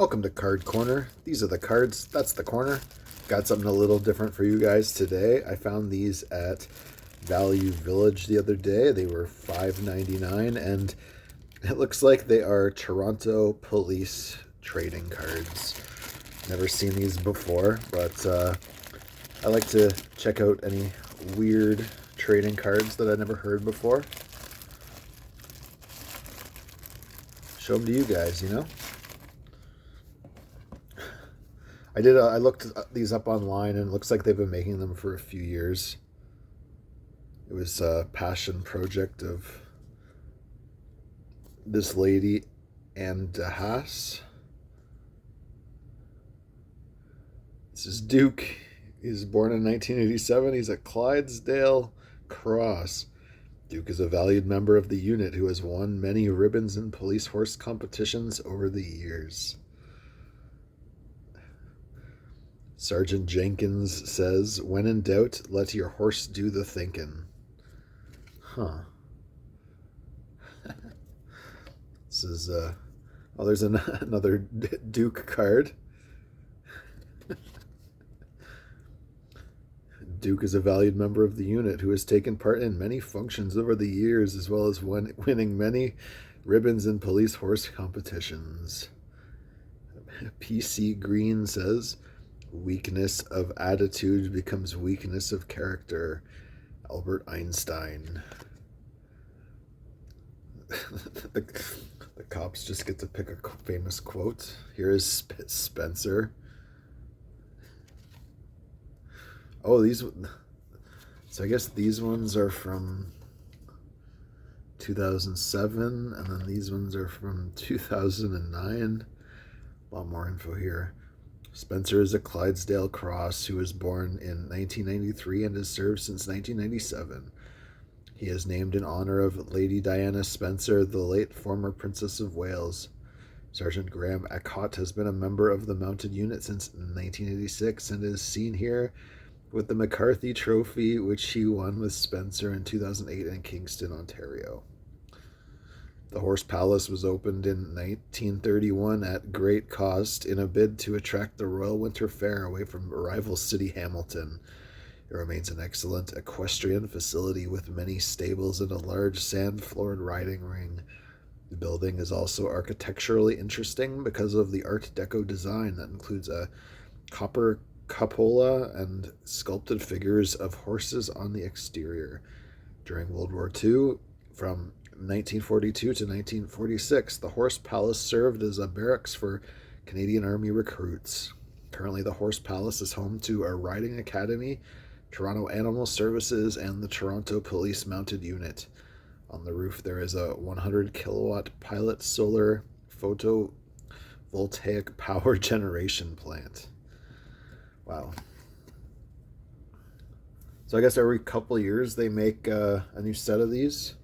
Welcome to Card Corner. These are the cards. That's the corner. Got something a little different for you guys today. I found these at Value Village the other day. They were $5.99, and it looks like they are Toronto Police trading cards. Never seen these before, but I like to check out any weird trading cards that I never heard before. Show them to you guys, you know? I looked these up online, and it looks like they've been making them for a few years. It was a passion project of this lady, Anne Dehaas. This is Duke. He's born in 1987. He's at Clydesdale Cross. Duke is a valued member of the unit who has won many ribbons in police horse competitions over the years. Sergeant Jenkins says, "When in doubt, let your horse do the thinking." Huh. This is, there's another Duke card. Duke is a valued member of the unit who has taken part in many functions over the years, as well as winning many ribbons in police horse competitions. PC Green says, "Weakness of attitude becomes weakness of character." Albert Einstein. the cops just get to pick a famous quote. Here is Spencer. Oh, so I guess these ones are from 2007, and then these ones are from 2009. A lot more info here. Spencer is a Clydesdale Cross who was born in 1993 and has served since 1997. He is named in honor of Lady Diana Spencer, the late former Princess of Wales. Sergeant Graham Eckott has been a member of the mounted unit since 1986 and is seen here with the McCarthy Trophy, which he won with Spencer in 2008 in Kingston, Ontario. The Horse Palace was opened in 1931 at great cost in a bid to attract the Royal Winter Fair away from rival city Hamilton. It remains an excellent equestrian facility with many stables and a large sand-floored riding ring. The building is also architecturally interesting because of the Art Deco design that includes a copper cupola and sculpted figures of horses on the exterior. During World War II, from 1942 to 1946, the Horse Palace served as a barracks for Canadian Army recruits. Currently, the Horse Palace is home to a riding academy, Toronto Animal Services, and the Toronto Police Mounted Unit. On the roof, there is a 100 kilowatt pilot solar photovoltaic power generation plant. Wow. So I guess every couple of years they make a new set of these.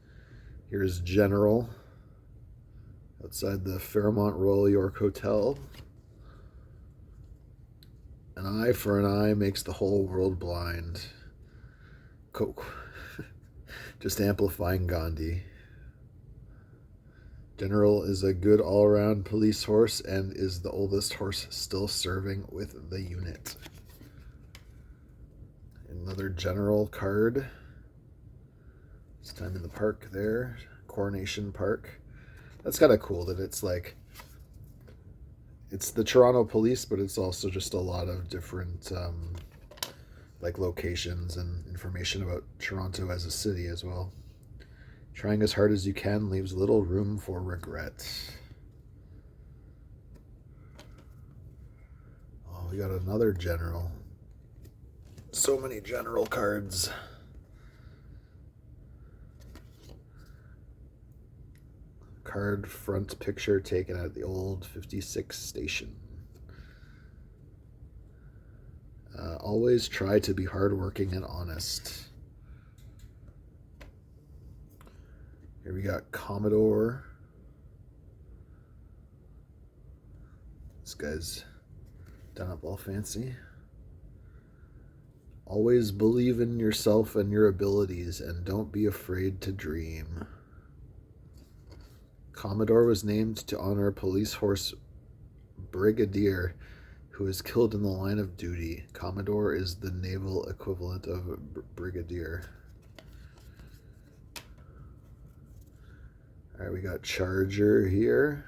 Here's General outside the Fairmont Royal York Hotel. An eye for an eye makes the whole world blind. Just amplifying Gandhi. General is a good all-around police horse and is the oldest horse still serving with the unit. Another General card. This time in the park there, Coronation Park. That's kind of cool that it's like, it's the Toronto Police, but it's also just a lot of different like locations and information about Toronto as a city as well. Trying as hard as you can leaves little room for regret. Oh, we got another General. So many General cards. Card front picture taken at the old 56 station. Always try to be hardworking and honest. Here we got Commodore. This guy's done up all fancy. Always believe in yourself and your abilities, and don't be afraid to dream. Commodore was named to honor police horse brigadier who is killed in the line of duty. Commodore is the naval equivalent of brigadier. All right, we got Charger here.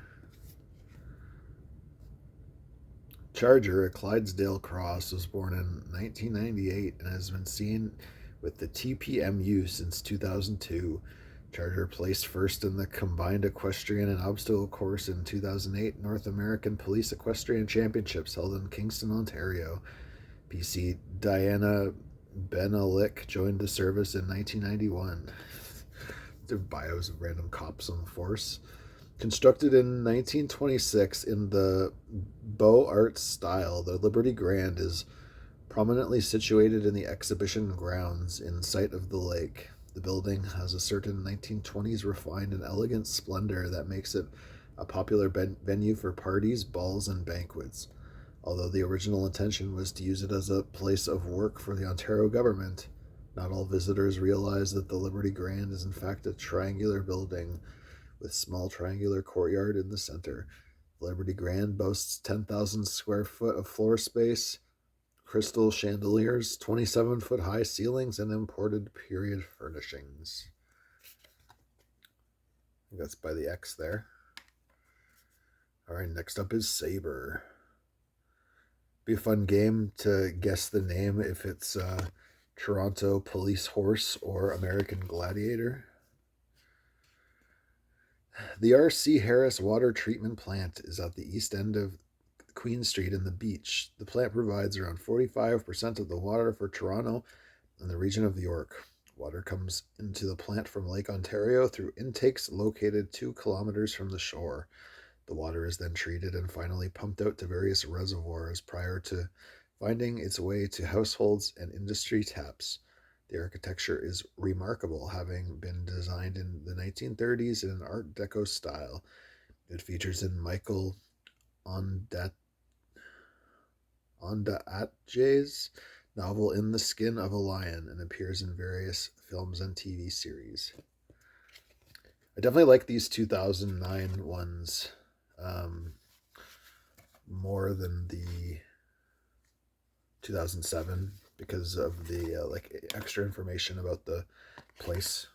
Charger, a Clydesdale cross, was born in 1998 and has been seen with the TPMU since 2002. Charger placed first in the combined equestrian and obstacle course in 2008 North American Police Equestrian Championships held in Kingston, Ontario. PC Diana Benelick joined the service in 1991. Their bios of random cops on the force. Constructed in 1926 in the Beaux Arts style, the Liberty Grand is prominently situated in the exhibition grounds in sight of the lake. The building has a certain 1920s refined and elegant splendor that makes it a popular venue for parties, balls, and banquets. Although the original intention was to use it as a place of work for the Ontario government, not all visitors realize that the Liberty Grand is in fact a triangular building with small triangular courtyard in the center. The Liberty Grand boasts 10,000 square foot of floor space, crystal chandeliers, 27-foot high ceilings, and imported period furnishings. I think that's by the X there. All right, next up is Sabre. Be a fun game to guess the name if it's Toronto Police Horse or American Gladiator. The R.C. Harris Water Treatment Plant is at the east end of Queen Street in the beach. The plant provides around 45% of the water for Toronto and the region of York. Water comes into the plant from Lake Ontario through intakes located 2 kilometers from the shore. The water is then treated and finally pumped out to various reservoirs prior to finding its way to households and industry taps. The architecture is remarkable, having been designed in the 1930s in an Art Deco style. It features in Michael Ondaatje's novel In the Skin of a Lion and appears in various films and TV series. I definitely like these 2009 ones more than the 2007 because of the extra information about the place.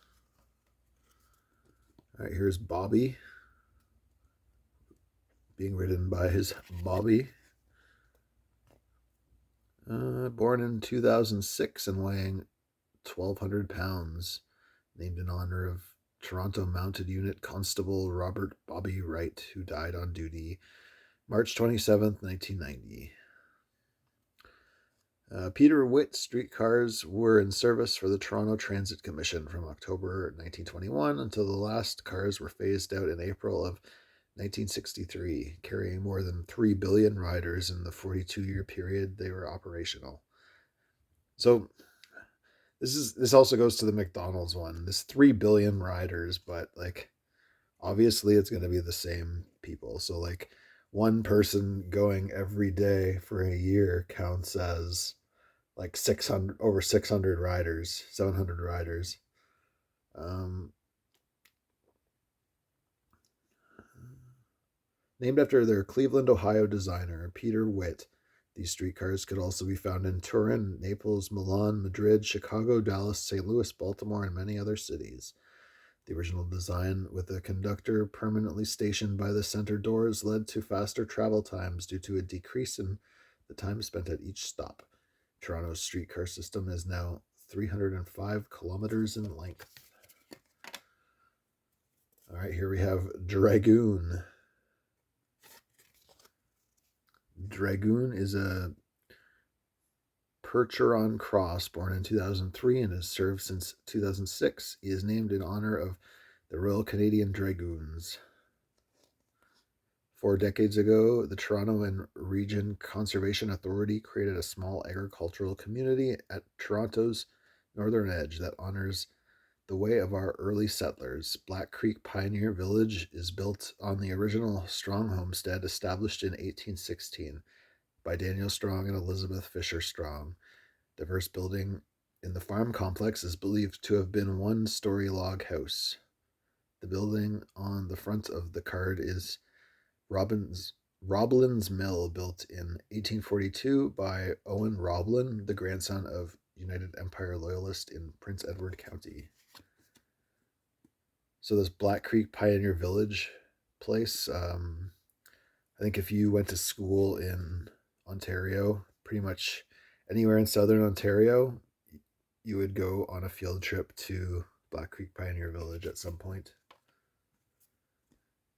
All right, here's Bobby being ridden by his Bobby. Born in 2006 and weighing 1,200 pounds, named in honor of Toronto Mounted Unit Constable Robert Bobby Wright, who died on duty March 27th, 1990. Peter Witt streetcars were in service for the Toronto Transit Commission from October 1921 until the last cars were phased out in April of 1963, carrying more than 3 billion riders in the 42-year period they were operational. So this also goes to the McDonald's one. This 3 billion riders, but obviously it's going to be the same people. So one person going every day for a year counts as 600 riders, 700 riders. Named after their Cleveland, Ohio designer, Peter Witt, these streetcars could also be found in Turin, Naples, Milan, Madrid, Chicago, Dallas, St. Louis, Baltimore, and many other cities. The original design, with a conductor permanently stationed by the center doors, led to faster travel times due to a decrease in the time spent at each stop. Toronto's streetcar system is now 305 kilometers in length. All right, here we have Dragoon. Dragoon is a Percheron cross born in 2003 and has served since 2006. He is named in honor of the Royal Canadian Dragoons. 4 decades ago, the Toronto and Region Conservation Authority created a small agricultural community at Toronto's northern edge that honors the way of our early settlers. Black Creek Pioneer Village is built on the original Strong homestead established in 1816 by Daniel Strong and Elizabeth Fisher Strong. The first building in the farm complex is believed to have been 1-story log house. The building on the front of the card is Robins Roblin's Mill, built in 1842 by Owen Roblin, the grandson of United Empire Loyalist in Prince Edward County. So this Black Creek Pioneer Village place, I think if you went to school in Ontario, pretty much anywhere in southern Ontario, you would go on a field trip to Black Creek Pioneer Village at some point.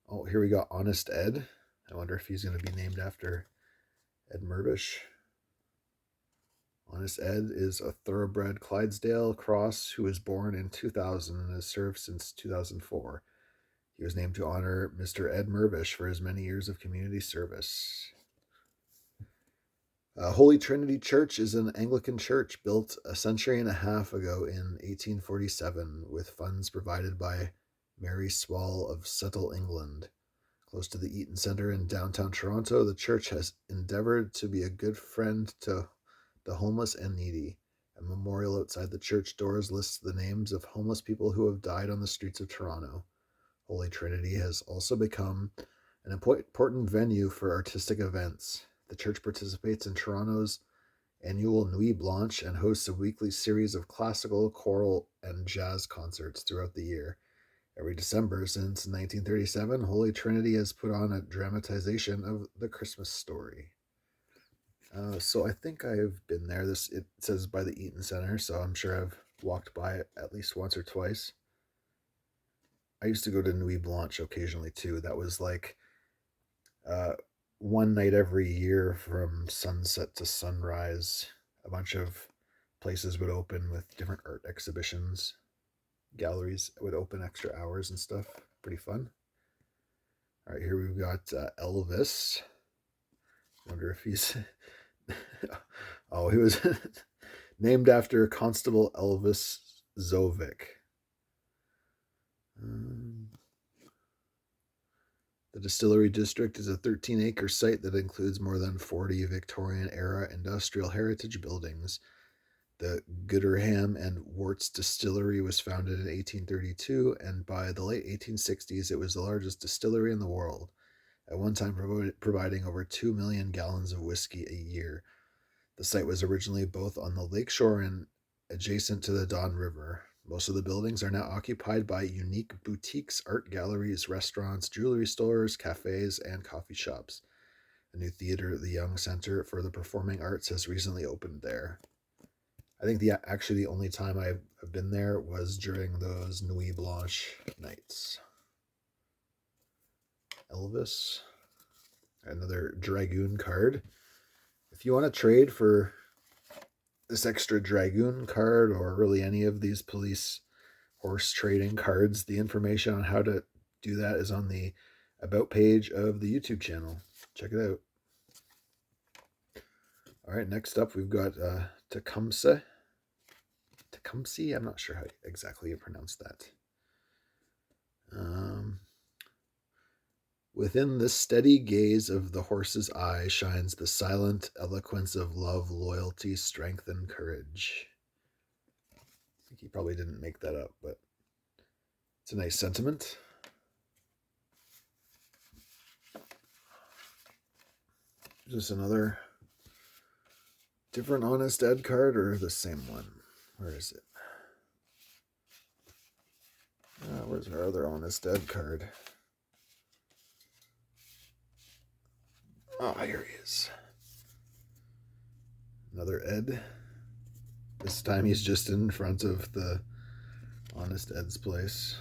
Oh, here we got Honest Ed. I wonder if he's going to be named after Ed Mirvish. Honest Ed is a thoroughbred Clydesdale cross who was born in 2000 and has served since 2004. He was named to honor Mr. Ed Mirvish for his many years of community service. Holy Trinity Church is an Anglican church built a century and a half ago in 1847 with funds provided by Mary Swall of Settle, England. Close to the Eaton Centre in downtown Toronto, the church has endeavored to be a good friend to the homeless and needy. A memorial outside the church doors lists the names of homeless people who have died on the streets of Toronto. Holy Trinity has also become an important venue for artistic events. The church participates in Toronto's annual Nuit Blanche and hosts a weekly series of classical, choral, and jazz concerts throughout the year. Every December since 1937, Holy Trinity has put on a dramatization of the Christmas story. So I think I've been there. It says by the Eaton Centre, so I'm sure I've walked by it at least once or twice. I used to go to Nuit Blanche occasionally too. That was like one night every year from sunset to sunrise. A bunch of places would open with different art exhibitions. Galleries would open extra hours and stuff. Pretty fun. All right, here we've got Elvis. Wonder if he's... oh, he was named after Constable Elvis Zovic. The Distillery District is a 13-acre site that includes more than 40 Victorian-era industrial heritage buildings. The Gooderham and Worts Distillery was founded in 1832, and by the late 1860s, it was the largest distillery in the world, at one time providing over 2 million gallons of whiskey a year. The site was originally both on the lakeshore and adjacent to the Don River. Most of the buildings are now occupied by unique boutiques, art galleries, restaurants, jewelry stores, cafes, and coffee shops. A new theater at the Young Center for the Performing Arts has recently opened there. I think the only time I've been there was during those Nuit Blanche nights. Elvis. Another Dragoon card. If you want to trade for this extra Dragoon card or really any of these police horse trading cards, the information on how to do that is on the About page of the YouTube channel. Check it out. All right, next up we've got Tecumseh. Tecumseh? I'm not sure how exactly you pronounce that. Within the steady gaze of the horse's eye shines the silent eloquence of love, loyalty, strength, and courage. I think he probably didn't make that up, but it's a nice sentiment. Is this another different Honest Ed card or the same one? Where is it? Where's our other Honest Ed card? Oh, here he is. Another Ed. This time he's just in front of the Honest Ed's place.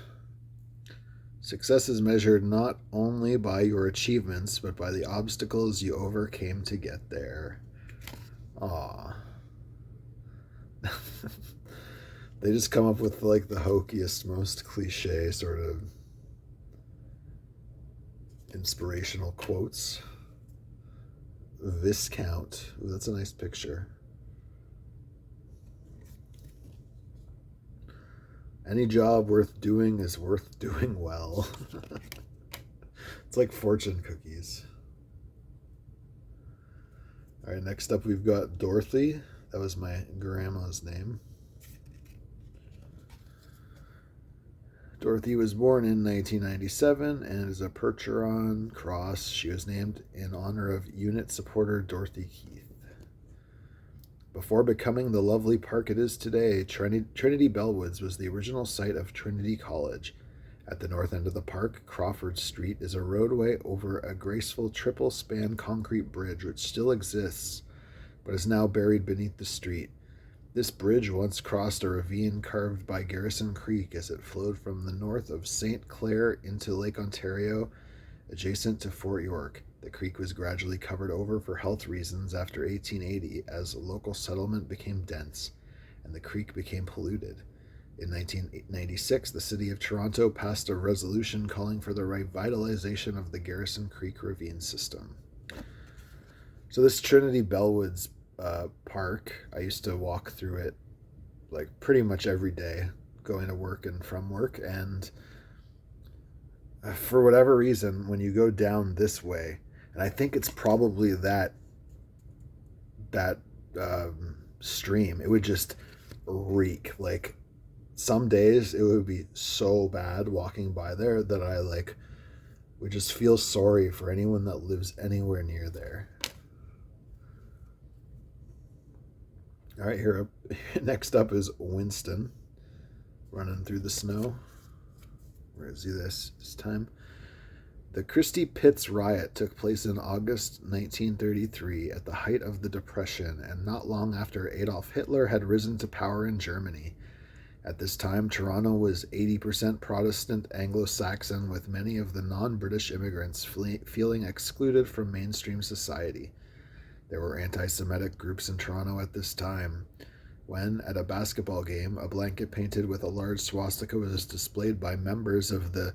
Success is measured not only by your achievements, but by the obstacles you overcame to get there. Aw. They just come up with like the hokiest, most cliche sort of inspirational quotes. Viscount. Ooh, that's a nice picture. Any job worth doing is worth doing well. It's like fortune cookies. All right, next up we've got Dorothy. That was my grandma's name. Dorothy was born in 1997 and is a Percheron Cross. She was named in honor of unit supporter Dorothy Keith. Before becoming the lovely park it is today, Trinity Bellwoods was the original site of Trinity College. At the north end of the park, Crawford Street is a roadway over a graceful triple-span concrete bridge which still exists, but is now buried beneath the street. This bridge once crossed a ravine carved by Garrison Creek as it flowed from the north of St. Clair into Lake Ontario, adjacent to Fort York. The creek was gradually covered over for health reasons after 1880 as local settlement became dense and the creek became polluted. In 1996, the City of Toronto passed a resolution calling for the revitalization of the Garrison Creek ravine system. So this Trinity Bellwoods park, I used to walk through it like pretty much every day, going to work and from work, and for whatever reason, when you go down this way, and I think it's probably that stream, it would just reek. Like some days it would be so bad walking by there that I like would just feel sorry for anyone that lives anywhere near there. All right, here next up is Winston, running through the snow. Where is he this time? The Christie Pitts riot took place in August 1933 at the height of the Depression and not long after Adolf Hitler had risen to power in Germany. At this time, Toronto was 80% Protestant Anglo-Saxon, with many of the non-British immigrants feeling excluded from mainstream society. There were anti-Semitic groups in Toronto at this time. When, at a basketball game, a blanket painted with a large swastika was displayed by members of the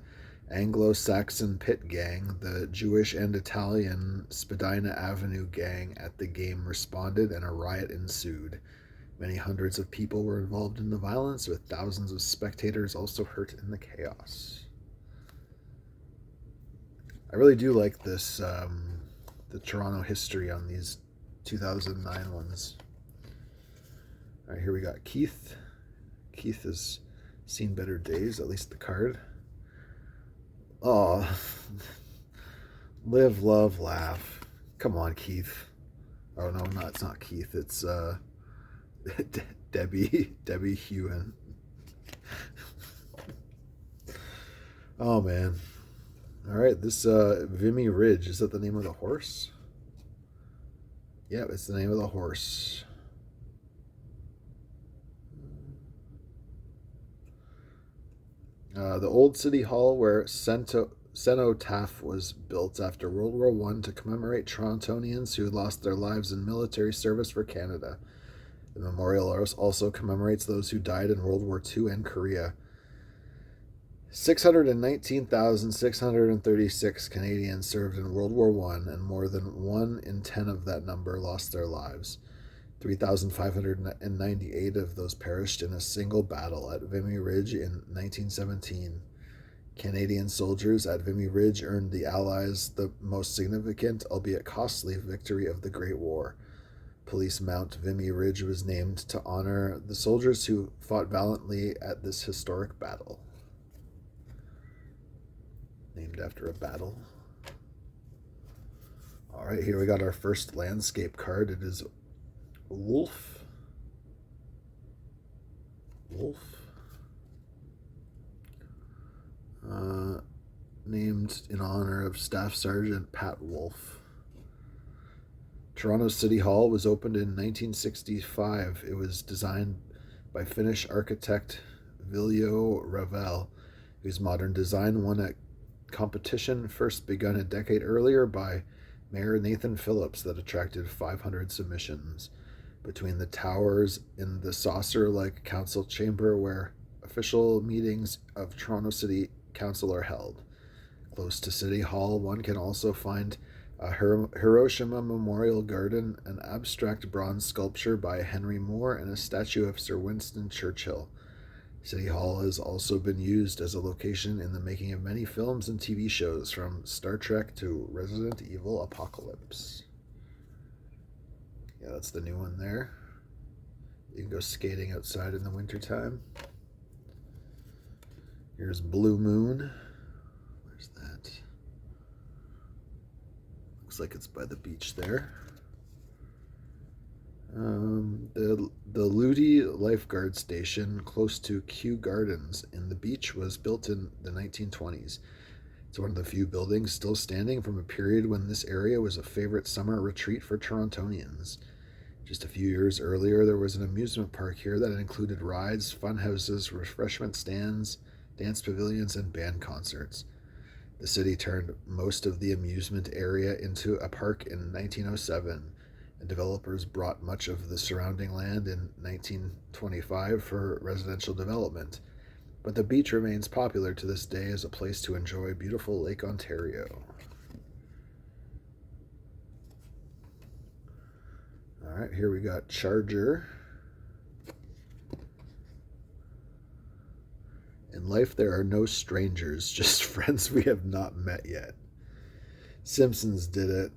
Anglo-Saxon Pit Gang, the Jewish and Italian Spadina Avenue Gang at the game responded and a riot ensued. Many hundreds of people were involved in the violence, with thousands of spectators also hurt in the chaos. I really do like this, the Toronto history on these 2009 ones. All right, here we got Keith. Keith has seen better days, at least the card. Oh, live, love, laugh. Come on, Keith. Oh no, it's not Keith. It's Debbie Hewen. Oh man. All right, this Vimy Ridge, is that the name of the horse? Yeah, it's the name of the horse. The old city hall where Cenotaph was built after World War I to commemorate Torontonians who lost their lives in military service for Canada. The memorial also commemorates those who died in World War II and Korea. 619,636 Canadians served in World War I, and more than 1 in 10 of that number lost their lives. 3,598 of those perished in a single battle at Vimy Ridge in 1917. Canadian soldiers at Vimy Ridge earned the Allies the most significant, albeit costly, victory of the Great War. Police Mount Vimy Ridge was named to honor the soldiers who fought valiantly at this historic battle. Named after a battle. All right, here we got our first landscape card. It is Wolf. Named in honor of Staff Sergeant Pat Wolf. Toronto City Hall was opened in 1965. It was designed by Finnish architect Viljo Ravel, whose modern design won a competition first begun a decade earlier by Mayor Nathan Phillips that attracted 500 submissions. Between the towers in the saucer-like council chamber where official meetings of Toronto City Council are held. Close to City Hall, one can also find a Hiroshima Memorial Garden, an abstract bronze sculpture by Henry Moore, and a statue of Sir Winston Churchill. City Hall has also been used as a location in the making of many films and TV shows, from Star Trek to Resident Evil Apocalypse. Yeah, that's the new one there. You can go skating outside in the wintertime. Here's Blue Moon. Where's that? Looks like it's by the beach there. The Ludi Lifeguard Station, close to Kew Gardens in the beach, was built in the 1920s. It's one of the few buildings still standing from a period when this area was a favorite summer retreat for Torontonians. Just a few years earlier, there was an amusement park here that included rides, fun houses, refreshment stands, dance pavilions, and band concerts. The city turned most of the amusement area into a park in 1907, and developers bought much of the surrounding land in 1925 for residential development. But the beach remains popular to this day as a place to enjoy beautiful Lake Ontario. All right, here we got Charger. In life, there are no strangers, just friends we have not met yet. Simpsons did it.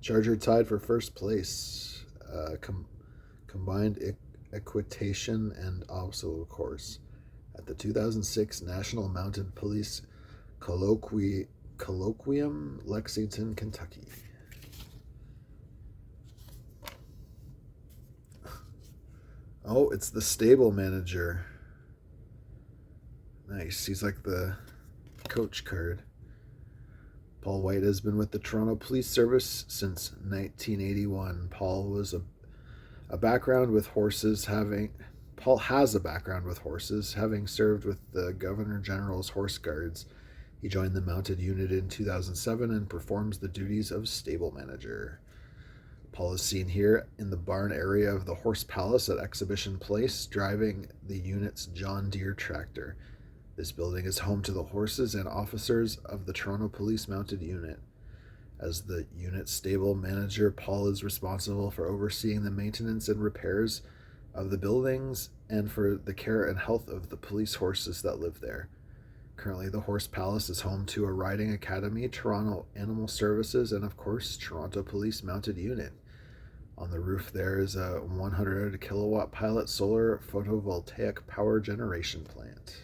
Charger tied for first place. Combined equitation and obstacle course at the 2006 National Mounted Police Colloquium, Lexington, Kentucky. Oh, it's the stable manager. Nice. He's like the coach card. Paul White has been with the Toronto Police Service since 1981. Paul has a background with horses, having served with the Governor General's Horse Guards. He joined the mounted unit in 2007 and performs the duties of stable manager. Paul is seen here in the barn area of the Horse Palace at Exhibition Place, driving the unit's John Deere tractor. This building is home to the horses and officers of the Toronto Police Mounted Unit. As the unit stable manager, Paul is responsible for overseeing the maintenance and repairs of the buildings and for the care and health of the police horses that live there. Currently, the Horse Palace is home to a riding academy, Toronto Animal Services, and of course, Toronto Police Mounted Unit. On the roof there is a 100 kilowatt pilot solar photovoltaic power generation plant.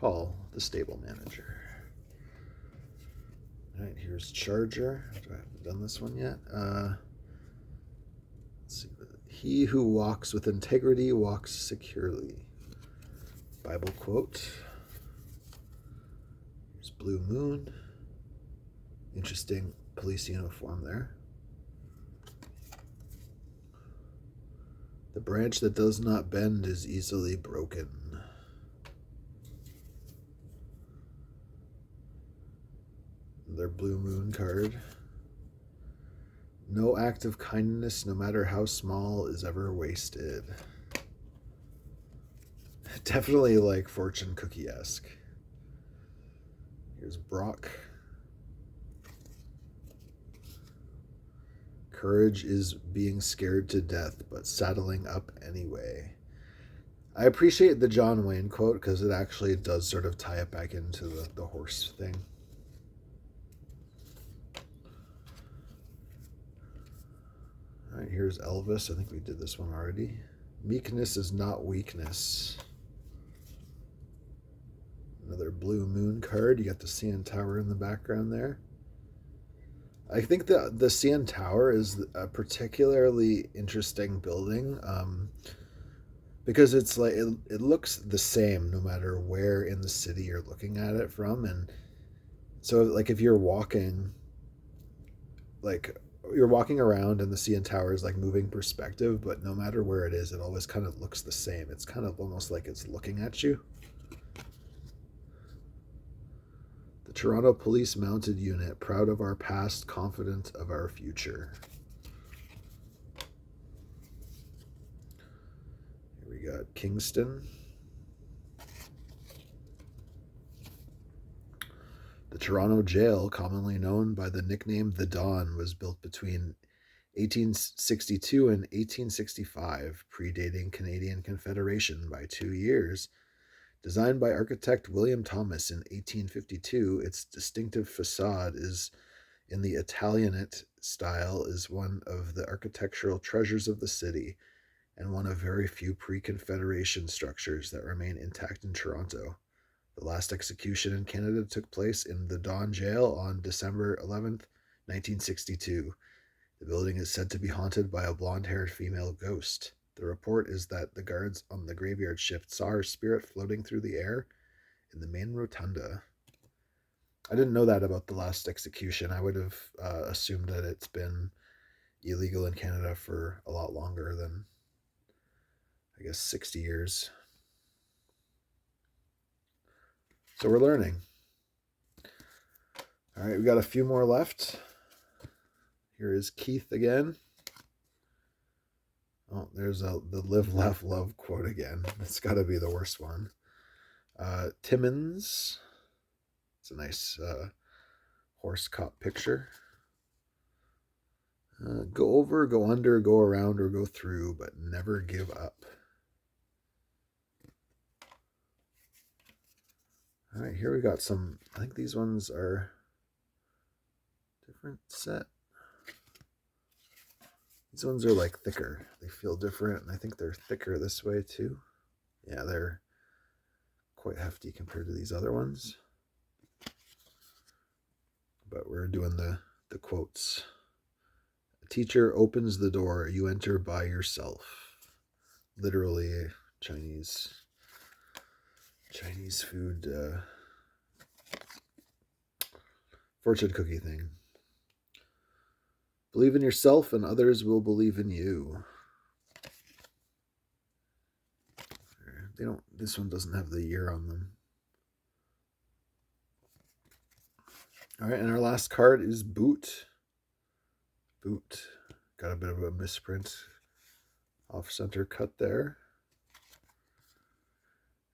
Paul, the stable manager. All right, here's Charger. I haven't done this one yet. Let's see. He who walks with integrity walks securely. Bible quote. Here's Blue Moon. Interesting police uniform there. The branch that does not bend is easily broken. Their Blue Moon card. No act of kindness, no matter how small, is ever wasted. Definitely like fortune cookie-esque. Here's Brock. Courage is being scared to death, but saddling up anyway. I appreciate the John Wayne quote because it actually does sort of tie it back into the horse thing. All right, here's Elvis. I think we did this one already. Meekness is not weakness. Another Blue Moon card. You got the CN Tower in the background there. I think the CN Tower is a particularly interesting building because it's like it looks the same no matter where in the city you're looking at it from, and so like if you're walking, like you're walking around and the CN Tower is like moving perspective, but no matter where it is, it always kind of looks the same. It's kind of almost like it's looking at you. The Toronto Police Mounted Unit, proud of our past, confident of our future. Here we got Kingston. The Toronto Jail, commonly known by the nickname The Don, was built between 1862 and 1865, predating Canadian Confederation by 2 years. Designed by architect William Thomas in 1852, its distinctive facade is in the Italianate style is one of the architectural treasures of the city and one of very few pre-Confederation structures that remain intact in Toronto. The last execution in Canada took place in the Don Jail on December 11th, 1962. The building is said to be haunted by a blonde-haired female ghost. The report is that the guards on the graveyard shift saw her spirit floating through the air in the main rotunda. I didn't know that about the last execution. I would have assumed that it's been illegal in Canada for a lot longer than, I guess, 60 years. So we're learning. All right, we got a few more left. Here is Keith again. Oh, there's the live, laugh, love quote again. It's got to be the worst one. Timmins. It's a nice horse cop picture. Go over, go under, go around, or go through, but never give up. All right, here we got some, I think these ones are different set. These ones are like thicker. They feel different, and I think they're thicker this way too. Yeah, they're quite hefty compared to these other ones. But we're doing the quotes. A teacher opens the door, you enter by yourself. Literally Chinese food fortune cookie thing. Believe in yourself and others will believe in you. This one doesn't have the year on them. All right, and our last card is Boot. Boot. Got a bit of a misprint. Off-center cut there.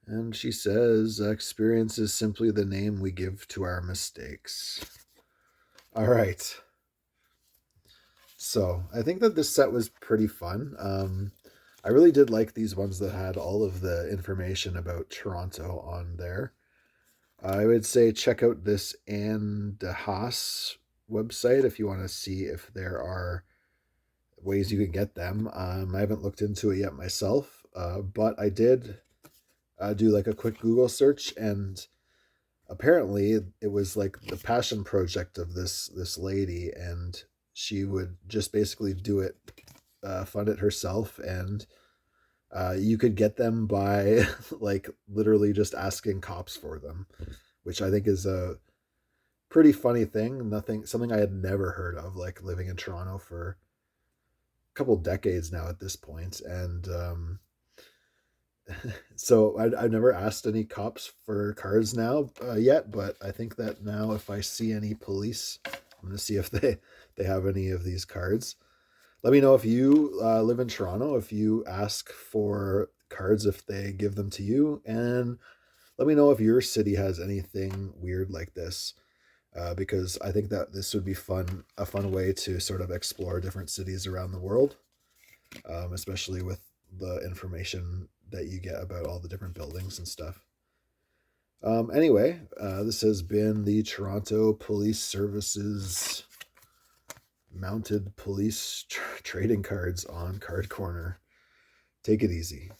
And she says, experience is simply the name we give to our mistakes. All right. So I think that this set was pretty fun. I really did like these ones that had all of the information about Toronto on there. I would say check out this Anne Dehaas website if you want to see if there are ways you can get them. I haven't looked into it yet myself, but I did do like a quick Google search, and apparently it was like the passion project of this lady, and she would just basically do it, fund it herself, and you could get them by like literally just asking cops for them, which I think is a pretty funny thing. Something I had never heard of, like living in Toronto for a couple decades now at this point. And so I've never asked any cops for cards now yet, but I think that now if I see any police, I'm going to see if they have any of these cards. Let me know if you live in Toronto, if you ask for cards, if they give them to you, and let me know if your city has anything weird like this, because I think that this would be a fun way to sort of explore different cities around the world, especially with the information that you get about all the different buildings and stuff. Anyway, this has been the Toronto Police Services mounted police trading cards on Card Corner. Take it easy.